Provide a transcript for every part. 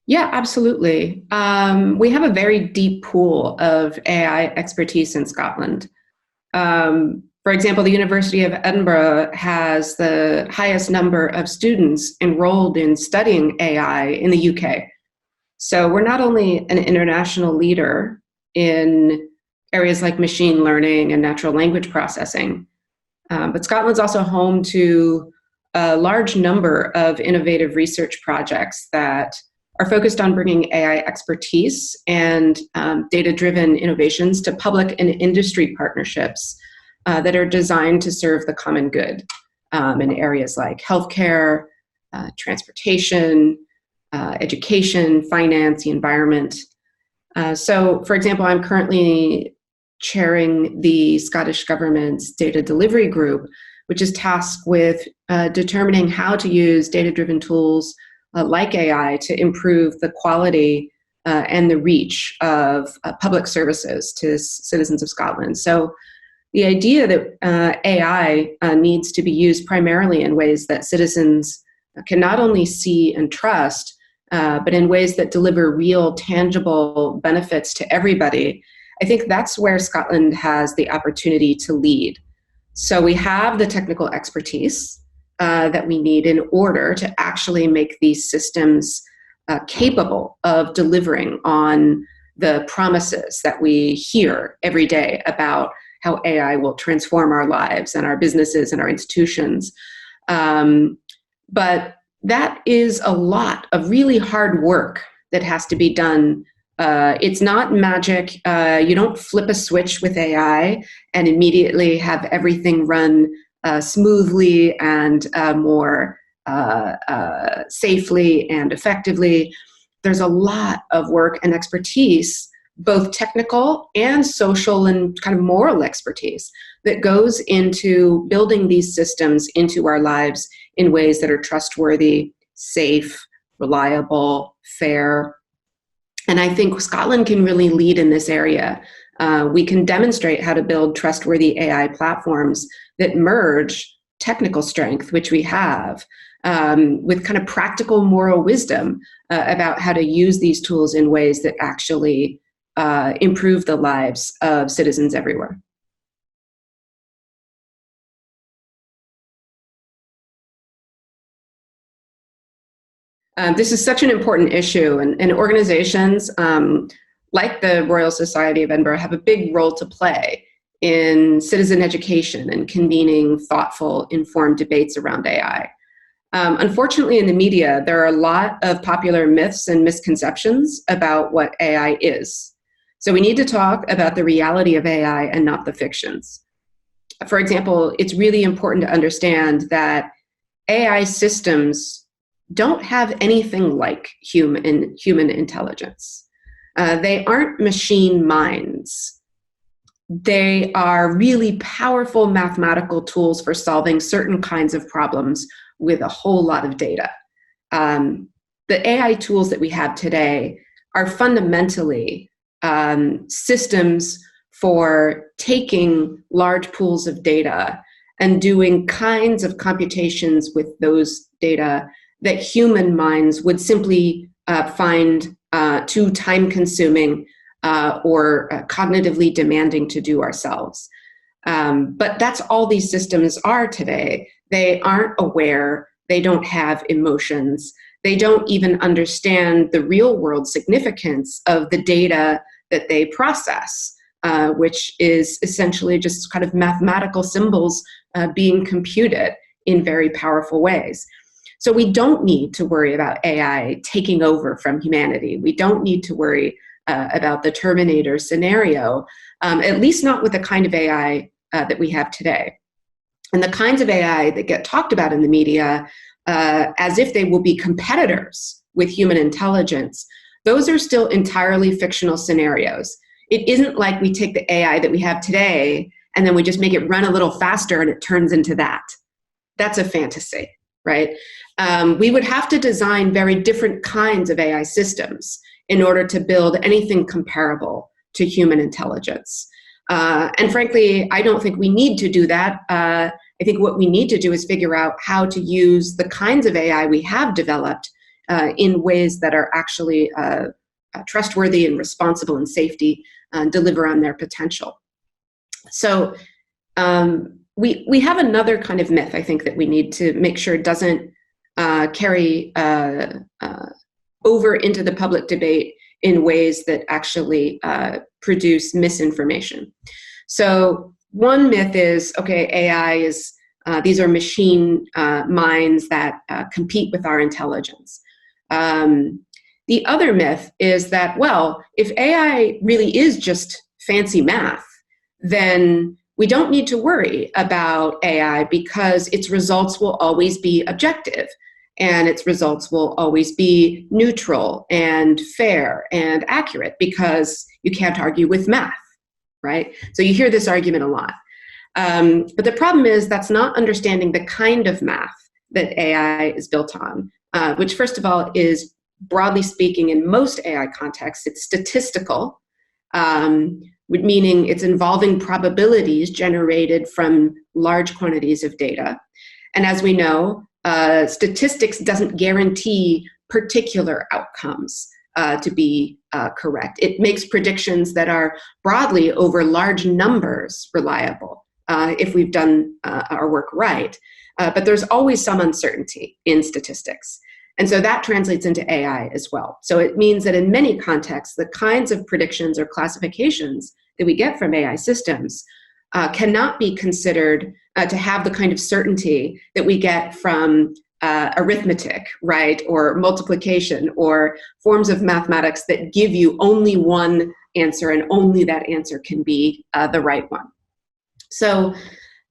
Yeah, absolutely. We have a very deep pool of AI expertise in Scotland. For example, the University of Edinburgh has the highest number of students enrolled in studying AI in the UK. So we're not only an international leader in areas like machine learning and natural language processing, but Scotland's also home to a large number of innovative research projects that are focused on bringing AI expertise and data-driven innovations to public and industry partnerships that are designed to serve the common good in areas like healthcare, transportation, education, finance, the environment. So, for example, I'm currently chairing the Scottish Government's data delivery group, which is tasked with determining how to use data-driven tools like AI to improve the quality and the reach of public services to citizens of Scotland. So the idea that AI needs to be used primarily in ways that citizens can not only see and trust, but in ways that deliver real, tangible benefits to everybody, I think that's where Scotland has the opportunity to lead. So we have the technical expertise that we need in order to actually make these systems capable of delivering on the promises that we hear every day about how AI will transform our lives and our businesses and our institutions. But that is a lot of really hard work that has to be done. It's not magic. You don't flip a switch with AI and immediately have everything run smoothly and more safely and effectively. There's a lot of work and expertise, both technical and social and kind of moral expertise, that goes into building these systems into our lives in ways that are trustworthy, safe, reliable, fair. And I think Scotland can really lead in this area. We can demonstrate how to build trustworthy AI platforms that merge technical strength, which we have, with kind of practical moral wisdom about how to use these tools in ways that actually improve the lives of citizens everywhere. This is such an important issue, and organizations like the Royal Society of Edinburgh have a big role to play in citizen education and convening thoughtful, informed debates around AI. Unfortunately, in the media, there are a lot of popular myths and misconceptions about what AI is. So we need to talk about the reality of AI and not the fictions. For example, it's really important to understand that AI systems don't have anything like human intelligence. They aren't machine minds. They are really powerful mathematical tools for solving certain kinds of problems with a whole lot of data. The AI tools that we have today are fundamentally systems for taking large pools of data and doing kinds of computations with those data that human minds would simply find too time-consuming or cognitively demanding to do ourselves. But that's all these systems are today. They aren't aware. They don't have emotions. They don't even understand the real-world significance of the data that they process, which is essentially just kind of mathematical symbols being computed in very powerful ways. So we don't need to worry about AI taking over from humanity. We don't need to worry about the Terminator scenario, at least not with the kind of AI that we have today. And the kinds of AI that get talked about in the media as if they will be competitors with human intelligence, those are still entirely fictional scenarios. It isn't like we take the AI that we have today and then we just make it run a little faster and it turns into that. That's a fantasy, right? We would have to design very different kinds of AI systems in order to build anything comparable to human intelligence. And frankly, I don't think we need to do that. I think what we need to do is figure out how to use the kinds of AI we have developed in ways that are actually trustworthy and responsible and safety, deliver on their potential. So we have another kind of myth, I think, that we need to make sure doesn't carry over into the public debate in ways that actually produce misinformation. So one myth is, okay, AI is, these are machine minds that compete with our intelligence. The other myth is that, well, if AI really is just fancy math, then we don't need to worry about AI because its results will always be objective, and its results will always be neutral and fair and accurate because you can't argue with math, right? So you hear this argument a lot. But the problem is that's not understanding the kind of math that AI is built on, which first of all is, broadly speaking, in most AI contexts, it's statistical, meaning it's involving probabilities generated from large quantities of data. And as we know, statistics doesn't guarantee particular outcomes to be correct. It makes predictions that are broadly over large numbers reliable if we've done our work right. But there's always some uncertainty in statistics. And so that translates into AI as well. So it means that in many contexts, the kinds of predictions or classifications that we get from AI systems cannot be considered to have the kind of certainty that we get from arithmetic, right, or multiplication, or forms of mathematics that give you only one answer and only that answer can be the right one. So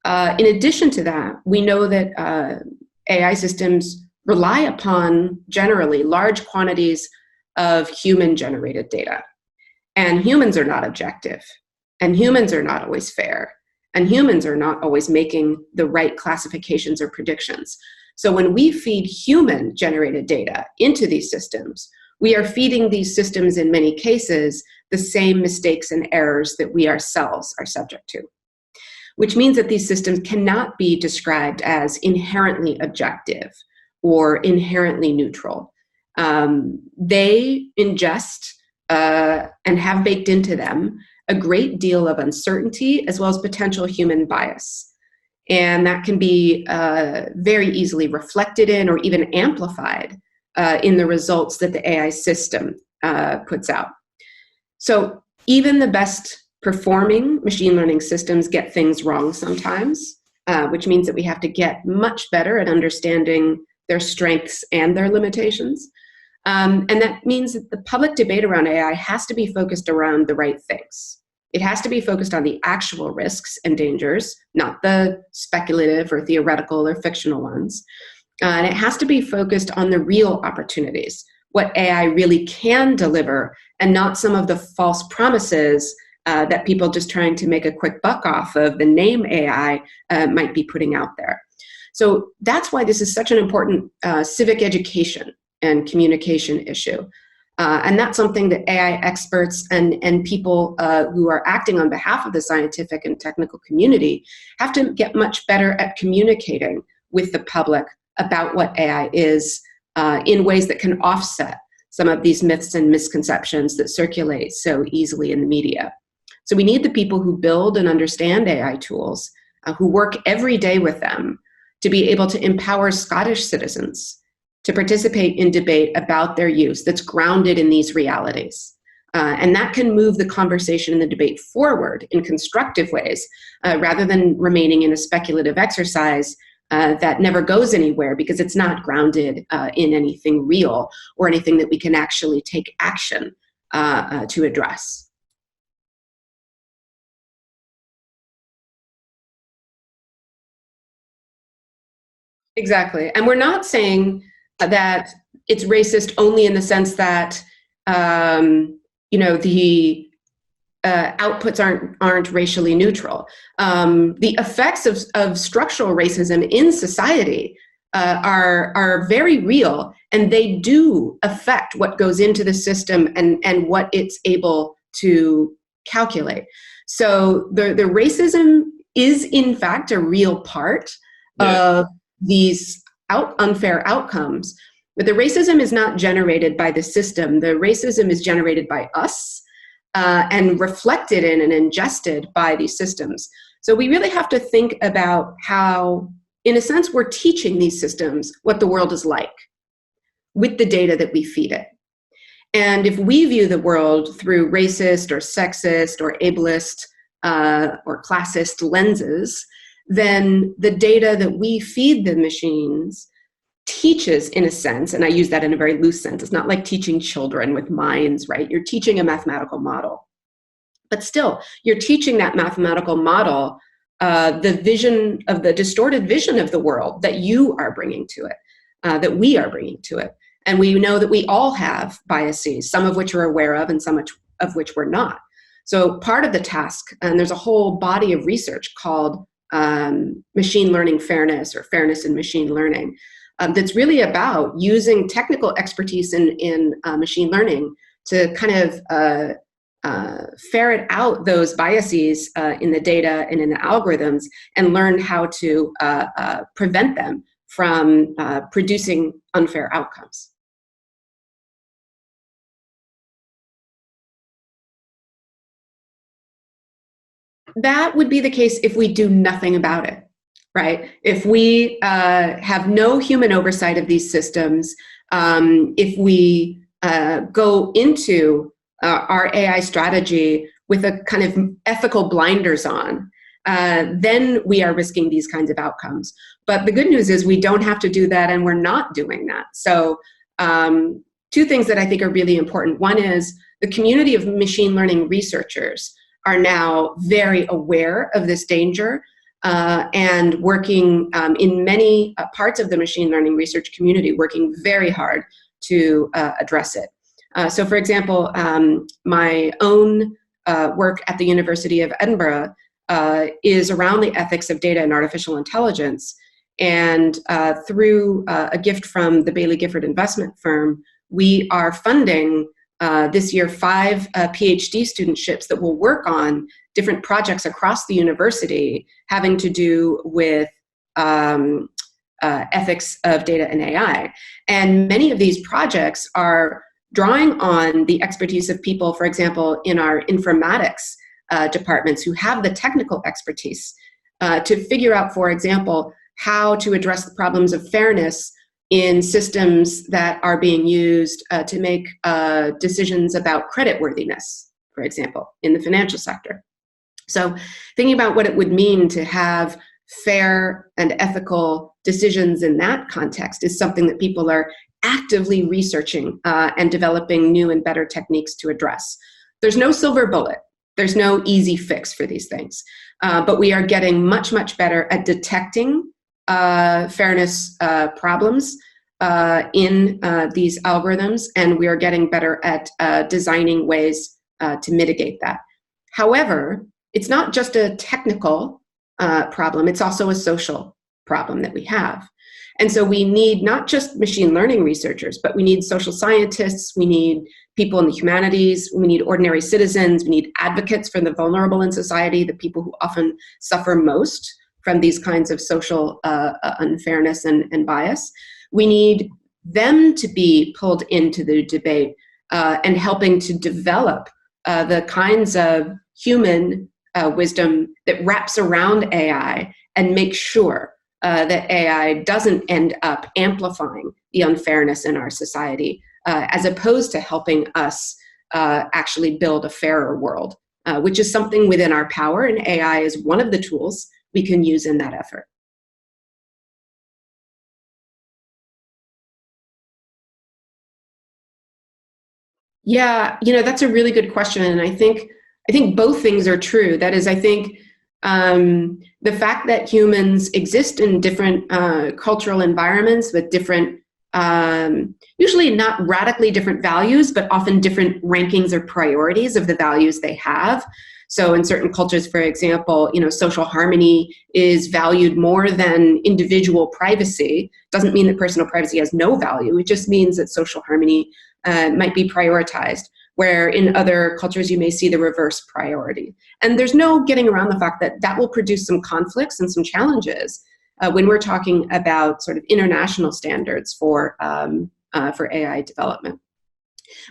in addition to that, we know that AI systems rely upon generally large quantities of human-generated data. And humans are not objective, and humans are not always fair, and humans are not always making the right classifications or predictions. So when we feed human-generated data into these systems, we are feeding these systems, in many cases, the same mistakes and errors that we ourselves are subject to, which means that these systems cannot be described as inherently objective or inherently neutral. They ingest and have baked into them a great deal of uncertainty as well as potential human bias. And that can be very easily reflected in or even amplified in the results that the AI system puts out. So even the best performing machine learning systems get things wrong sometimes, which means that we have to get much better at understanding their strengths and their limitations. And that means that the public debate around AI has to be focused around the right things. It has to be focused on the actual risks and dangers, not the speculative or theoretical or fictional ones. And it has to be focused on the real opportunities, what AI really can deliver, and not some of the false promises that people just trying to make a quick buck off of the name AI might be putting out there. So that's why this is such an important civic education and communication issue. And that's something that AI experts and people who are acting on behalf of the scientific and technical community have to get much better at communicating with the public about what AI is in ways that can offset some of these myths and misconceptions that circulate so easily in the media. So we need the people who build and understand AI tools, who work every day with them, to be able to empower Scottish citizens to participate in debate about their use that's grounded in these realities. And that can move the conversation and the debate forward in constructive ways, rather than remaining in a speculative exercise that never goes anywhere because it's not grounded in anything real or anything that we can actually take action to address. Exactly. And we're not saying that it's racist only in the sense that, the outputs aren't racially neutral. The effects of structural racism in society are very real, and they do affect what goes into the system and what it's able to calculate. So the racism is, in fact, a real part of these unfair outcomes, But the racism is not generated by the system. The racism is generated by us and reflected in and ingested by these systems. So we really have to think about how, in a sense, we're teaching these systems what the world is like with the data that we feed it. And if we view the world through racist or sexist or ableist or classist lenses, then the data that we feed the machines teaches, in a sense, and I use that in a very loose sense. It's not like teaching children with minds, right? You're teaching a mathematical model. But still, you're teaching that mathematical model the vision of the distorted vision of the world that you are bringing to it, that we are bringing to it. And we know that we all have biases, some of which we're aware of and some of which we're not. So part of the task, and there's a whole body of research called machine learning fairness, or fairness in machine learning, that's really about using technical expertise in machine learning to kind of ferret out those biases in the data and in the algorithms and learn how to prevent them from producing unfair outcomes. That would be the case if we do nothing about it, right? If we have no human oversight of these systems, if we go into our AI strategy with a kind of ethical blinders on, then we are risking these kinds of outcomes. But the good news is we don't have to do that, and we're not doing that. So two things that I think are really important. One is the community of machine learning researchers are now very aware of this danger and working in many parts of the machine learning research community, working very hard to address it. So for example, my own work at the University of Edinburgh is around the ethics of data and artificial intelligence. And through a gift from the Baillie Gifford investment firm, we are funding this year 5 PhD studentships that will work on different projects across the university having to do with ethics of data and AI. And many of these projects are drawing on the expertise of people, for example, in our informatics departments who have the technical expertise to figure out, for example, how to address the problems of fairness in systems that are being used to make decisions about creditworthiness, for example, in the financial sector. So thinking about what it would mean to have fair and ethical decisions in that context is something that people are actively researching and developing new and better techniques to address. There's no silver bullet. There's no easy fix for these things. But we are getting much, much better at detecting fairness problems in these algorithms, and we are getting better at designing ways to mitigate that. However, it's not just a technical problem, it's also a social problem that we have. And so we need not just machine learning researchers, but we need social scientists, we need people in the humanities, we need ordinary citizens, we need advocates for the vulnerable in society, the people who often suffer most from these kinds of social unfairness and bias. We need them to be pulled into the debate and helping to develop the kinds of human wisdom that wraps around AI and make sure that AI doesn't end up amplifying the unfairness in our society, as opposed to helping us actually build a fairer world, which is something within our power, and AI is one of the tools we can use in that effort. Yeah, that's a really good question, and I think both things are true. That is, I think the fact that humans exist in different cultural environments with different, usually not radically different values, but often different rankings or priorities of the values they have. So in certain cultures, for example, social harmony is valued more than individual privacy. Doesn't mean that personal privacy has no value. It just means that social harmony might be prioritized, where in other cultures you may see the reverse priority. And there's no getting around the fact that that will produce some conflicts and some challenges when we're talking about sort of international standards for for AI development.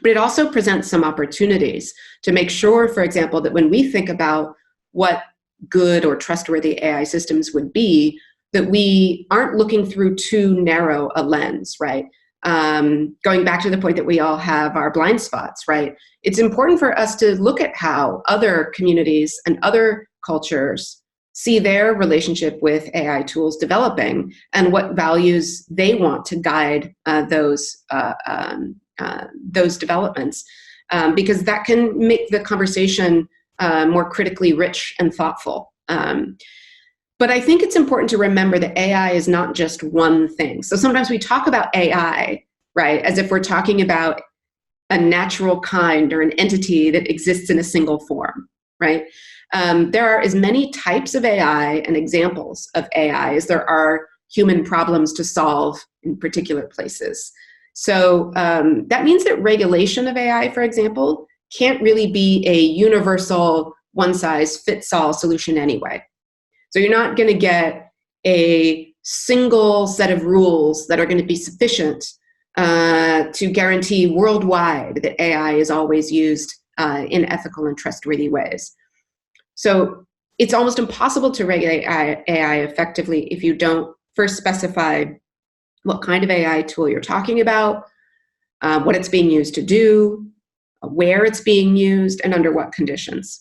But it also presents some opportunities to make sure, for example, that when we think about what good or trustworthy AI systems would be, that we aren't looking through too narrow a lens, right? Going back to the point that we all have our blind spots, right? It's important for us to look at how other communities and other cultures see their relationship with AI tools developing and what values they want to guide those developments, because that can make the conversation more critically rich and thoughtful. But I think it's important to remember that AI is not just one thing. So sometimes we talk about AI, right, as if we're talking about a natural kind or an entity that exists in a single form, right? There are as many types of AI and examples of AI as there are human problems to solve in particular places. So that means that regulation of AI, for example, can't really be a universal one-size-fits-all solution anyway. So you're not going to get a single set of rules that are going to be sufficient to guarantee worldwide that AI is always used in ethical and trustworthy ways. So it's almost impossible to regulate AI effectively if you don't first specify what kind of AI tool you're talking about, what it's being used to do, where it's being used, and under what conditions.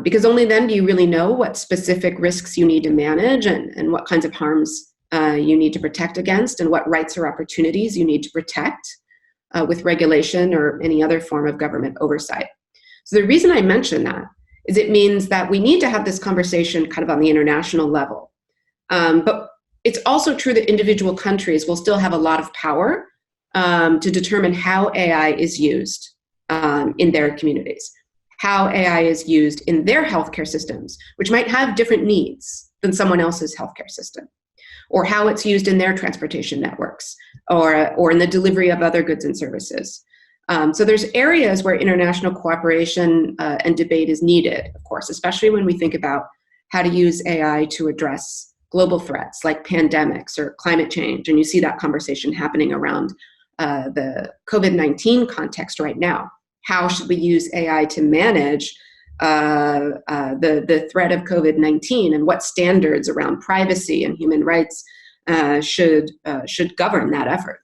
Because only then do you really know what specific risks you need to manage and what kinds of harms you need to protect against and what rights or opportunities you need to protect with regulation or any other form of government oversight. So the reason I mention that is it means that we need to have this conversation kind of on the international level. But it's also true that individual countries will still have a lot of power to determine how AI is used in their communities, how AI is used in their healthcare systems, which might have different needs than someone else's healthcare system, or how it's used in their transportation networks, or in the delivery of other goods and services. So there's areas where international cooperation and debate is needed, of course, especially when we think about how to use AI to address global threats like pandemics or climate change. And you see that conversation happening around the COVID-19 context right now. How should we use AI to manage the threat of COVID-19, and what standards around privacy and human rights should govern that effort?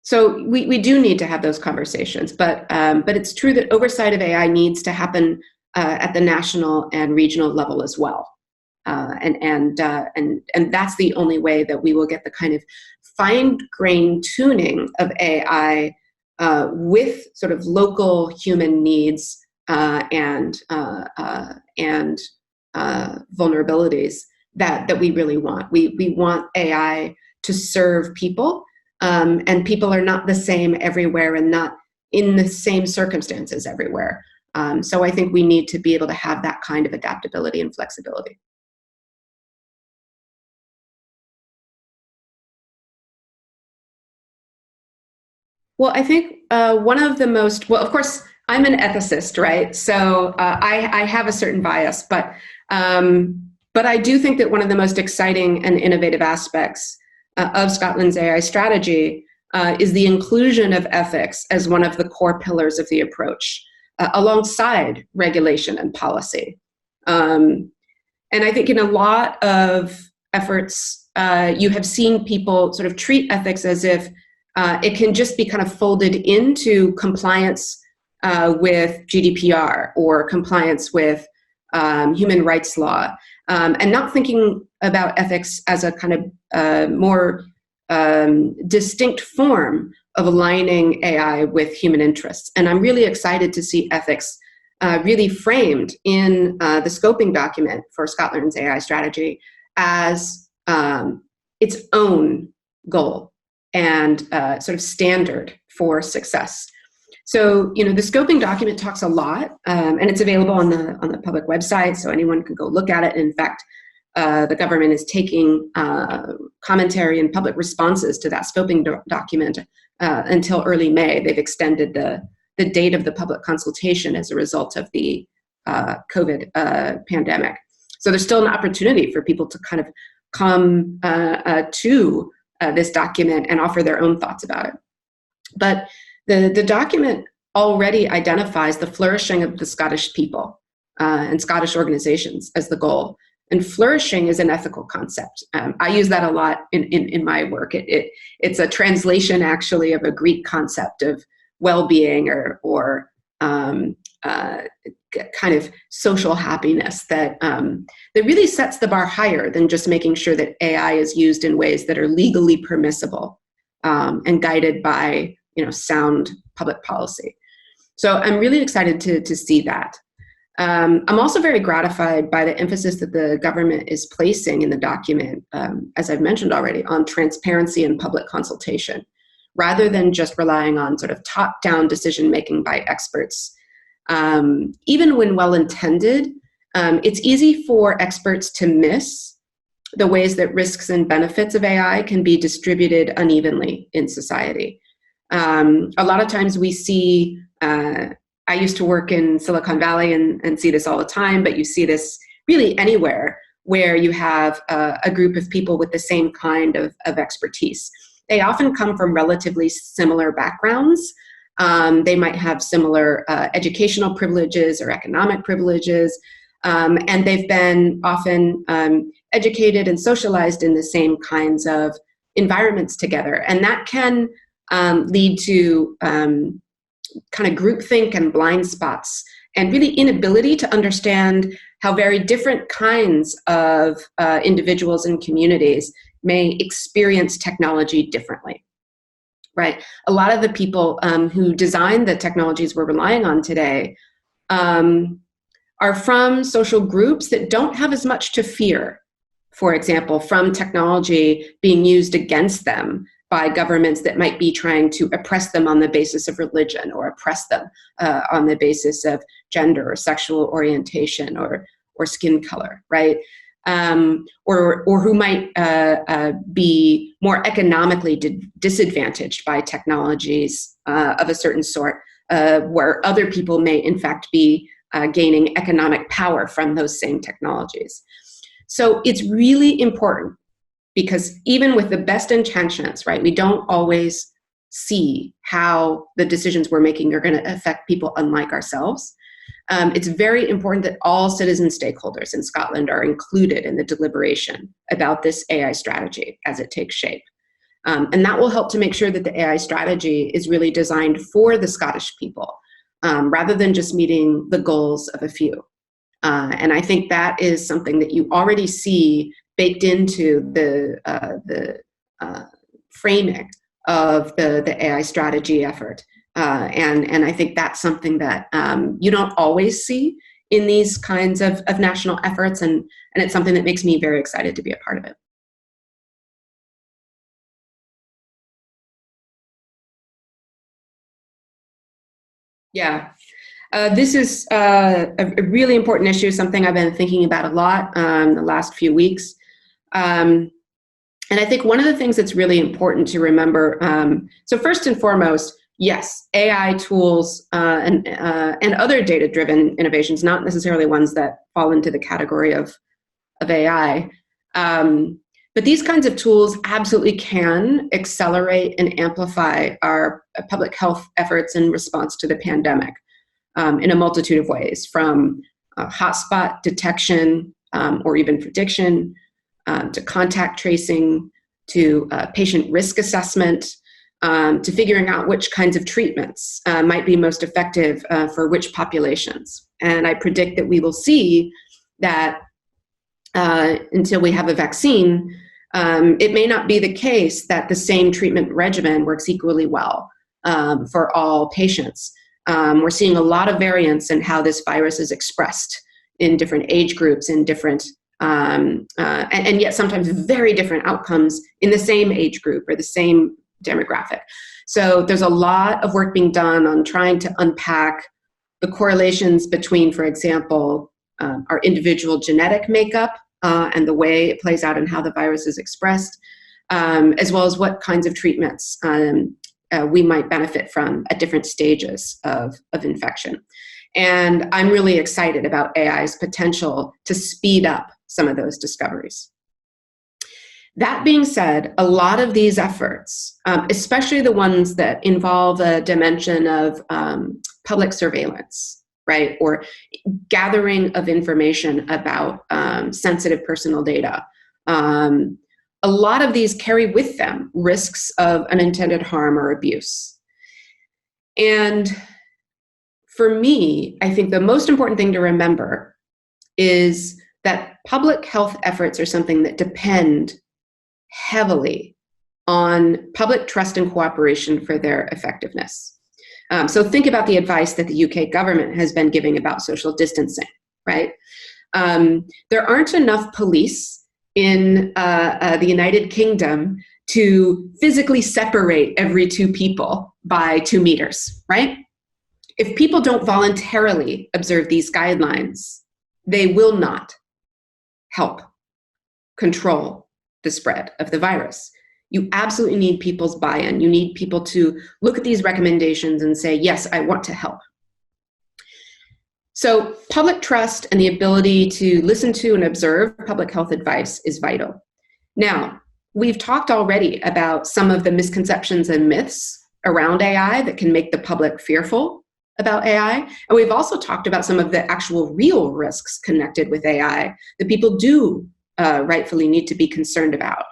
So we do need to have those conversations, but it's true that oversight of AI needs to happen at the national and regional level as well, and that's the only way that we will get the kind of fine-grained tuning of AI with sort of local human needs and vulnerabilities that we really want. We want AI to serve people, and people are not the same everywhere and not in the same circumstances everywhere. So I think we need to be able to have that kind of adaptability and flexibility. Well, I think one of the most, well, of course, I'm an ethicist, right? So I have a certain bias, but I do think that one of the most exciting and innovative aspects of Scotland's AI strategy is the inclusion of ethics as one of the core pillars of the approach, alongside regulation and policy. And I think in a lot of efforts, you have seen people sort of treat ethics as if it can just be kind of folded into compliance with GDPR or compliance with human rights law, and not thinking about ethics as a kind of more distinct form of aligning AI with human interests. And I'm really excited to see ethics really framed in the scoping document for Scotland's AI strategy as its own goal and sort of standard for success. So, the scoping document talks a lot, and it's available on the public website, so anyone can go look at it. And in fact, the government is taking commentary and public responses to that scoping document until early May. They've extended the date of the public consultation as a result of the COVID pandemic. So there's still an opportunity for people to kind of come to this document and offer their own thoughts about it. But the document already identifies the flourishing of the Scottish people and Scottish organizations as the goal. And flourishing is an ethical concept. I use that a lot in my work. It's a translation, actually, of a Greek concept of well-being or kind of social happiness that really sets the bar higher than just making sure that AI is used in ways that are legally permissible and guided by sound public policy. So I'm really excited to see that. I'm also very gratified by the emphasis that the government is placing in the document, as I've mentioned already, on transparency and public consultation, rather than just relying on sort of top-down decision-making by experts. Even when well-intended, it's easy for experts to miss the ways that risks and benefits of AI can be distributed unevenly in society. A lot of times we see, I used to work in Silicon Valley and see this all the time, but you see this really anywhere where you have a group of people with the same kind of expertise. They often come from relatively similar backgrounds. They might have similar educational privileges or economic privileges, and they've been often educated and socialized in the same kinds of environments together. And that can lead to kind of groupthink and blind spots, and really inability to understand how very different kinds of individuals and communities may experience technology differently. Right. A lot of the people who designed the technologies we're relying on today are from social groups that don't have as much to fear, for example, from technology being used against them by governments that might be trying to oppress them on the basis of religion, or oppress them on the basis of gender or sexual orientation or skin color, right? Or who might be more economically disadvantaged by technologies of a certain sort, where other people may in fact be gaining economic power from those same technologies. So it's really important, because even with the best intentions, right, we don't always see how the decisions we're making are going to affect people unlike ourselves. It's very important that all citizen stakeholders in Scotland are included in the deliberation about this AI strategy as it takes shape. And that will help to make sure that the AI strategy is really designed for the Scottish people, rather than just meeting the goals of a few. And I think that is something that you already see baked into the framing of the AI strategy effort. And I think that's something that you don't always see in these kinds of national efforts, and it's something that makes me very excited to be a part of it. Yeah, this is a really important issue, something I've been thinking about a lot the last few weeks. And I think one of the things that's really important to remember, so first and foremost, yes, AI tools and other data-driven innovations, not necessarily ones that fall into the category of AI, but these kinds of tools absolutely can accelerate and amplify our public health efforts in response to the pandemic in a multitude of ways, from hotspot detection or even prediction, to contact tracing, to patient risk assessment, to figuring out which kinds of treatments might be most effective for which populations. And I predict that we will see that until we have a vaccine, it may not be the case that the same treatment regimen works equally well for all patients. We're seeing a lot of variance in how this virus is expressed in different age groups, in different and yet sometimes very different outcomes in the same age group or the same demographic. So there's a lot of work being done on trying to unpack the correlations between, for example, our individual genetic makeup and the way it plays out and how the virus is expressed, as well as what kinds of treatments we might benefit from at different stages of infection. And I'm really excited about AI's potential to speed up some of those discoveries. That being said, a lot of these efforts, especially the ones that involve a dimension of public surveillance, right, or gathering of information about sensitive personal data, a lot of these carry with them risks of unintended harm or abuse. And for me, I think the most important thing to remember is that public health efforts are something that depend heavily on public trust and cooperation for their effectiveness. So think about the advice that the UK government has been giving about social distancing, right? There aren't enough police in the United Kingdom to physically separate every two people by 2 meters, right? If people don't voluntarily observe these guidelines, they will not help control the spread of the virus. You absolutely need people's buy-in. You need people to look at these recommendations and say, yes, I want to help. So public trust and the ability to listen to and observe public health advice is vital. Now, we've talked already about some of the misconceptions and myths around AI that can make the public fearful about AI. And we've also talked about some of the actual real risks connected with AI that people do rightfully need to be concerned about.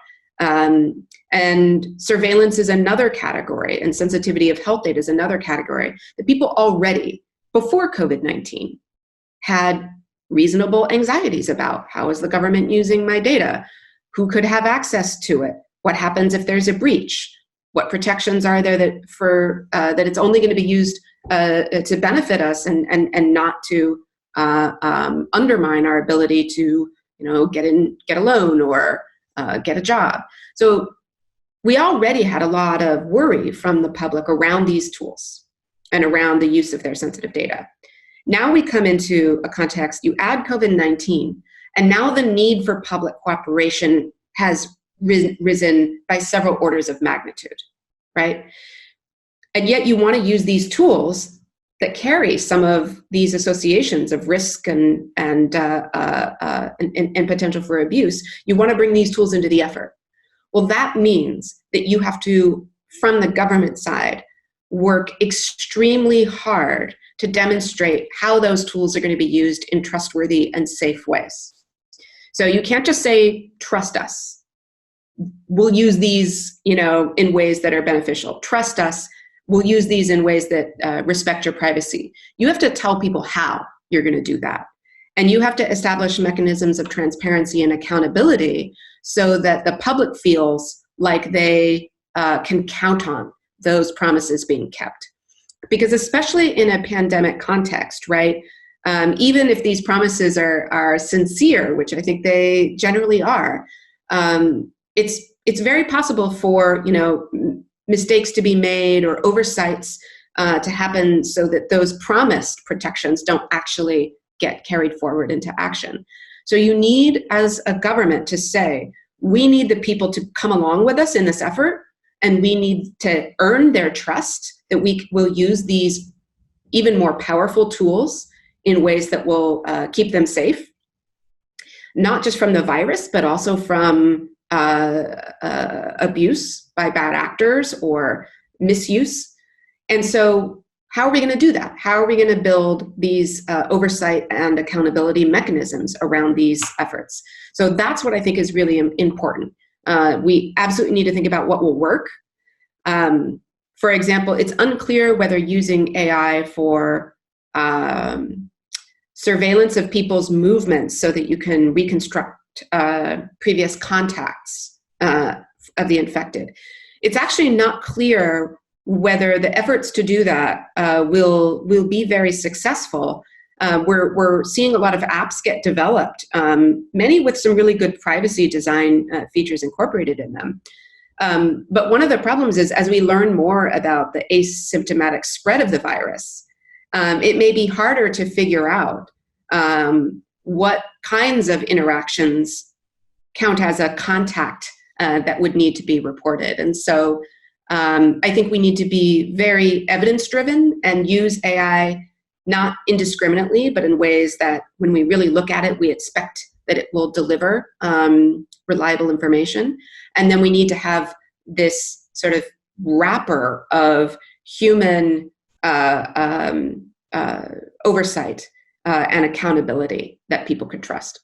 And surveillance is another category, and sensitivity of health data is another category that people already, before COVID-19, had reasonable anxieties about. How is the government using my data? Who could have access to it? What happens if there's a breach? What protections are there that it's only going to be used to benefit us and not to undermine our ability to get a loan or get a job? So we already had a lot of worry from the public around these tools and around the use of their sensitive data. Now we come into a context, you add COVID-19, and now the need for public cooperation has risen by several orders of magnitude, right? And yet you want to use these tools that carry some of these associations of risk and potential for abuse. You want to bring these tools into the effort. Well, that means that you have to, from the government side, work extremely hard to demonstrate how those tools are going to be used in trustworthy and safe ways. So you can't just say, trust us. We'll use these, in ways that are beneficial. Trust us. We'll use these in ways that respect your privacy. You have to tell people how you're going to do that. And you have to establish mechanisms of transparency and accountability so that the public feels like they can count on those promises being kept. Because especially in a pandemic context, right, even if these promises are sincere, which I think they generally are, it's very possible for mistakes to be made or oversights to happen so that those promised protections don't actually get carried forward into action. So you need, as a government, to say, we need the people to come along with us in this effort, and we need to earn their trust that we will use these even more powerful tools in ways that will keep them safe, not just from the virus, but also from abuse by bad actors or misuse. And so how are we going to do that? How are we going to build these oversight and accountability mechanisms around these efforts? So that's what I think is really important. We absolutely need to think about what will work. For example, it's unclear whether using AI for surveillance of people's movements so that you can reconstruct previous contacts of the infected. It's actually not clear whether the efforts to do that will be very successful. We're seeing a lot of apps get developed, many with some really good privacy design features incorporated in them. But one of the problems is, as we learn more about the asymptomatic spread of the virus, it may be harder to figure out what kinds of interactions count as a contact that would need to be reported. And so I think we need to be very evidence-driven and use AI not indiscriminately, but in ways that when we really look at it, we expect that it will deliver reliable information. And then we need to have this sort of wrapper of human oversight and accountability that people could trust.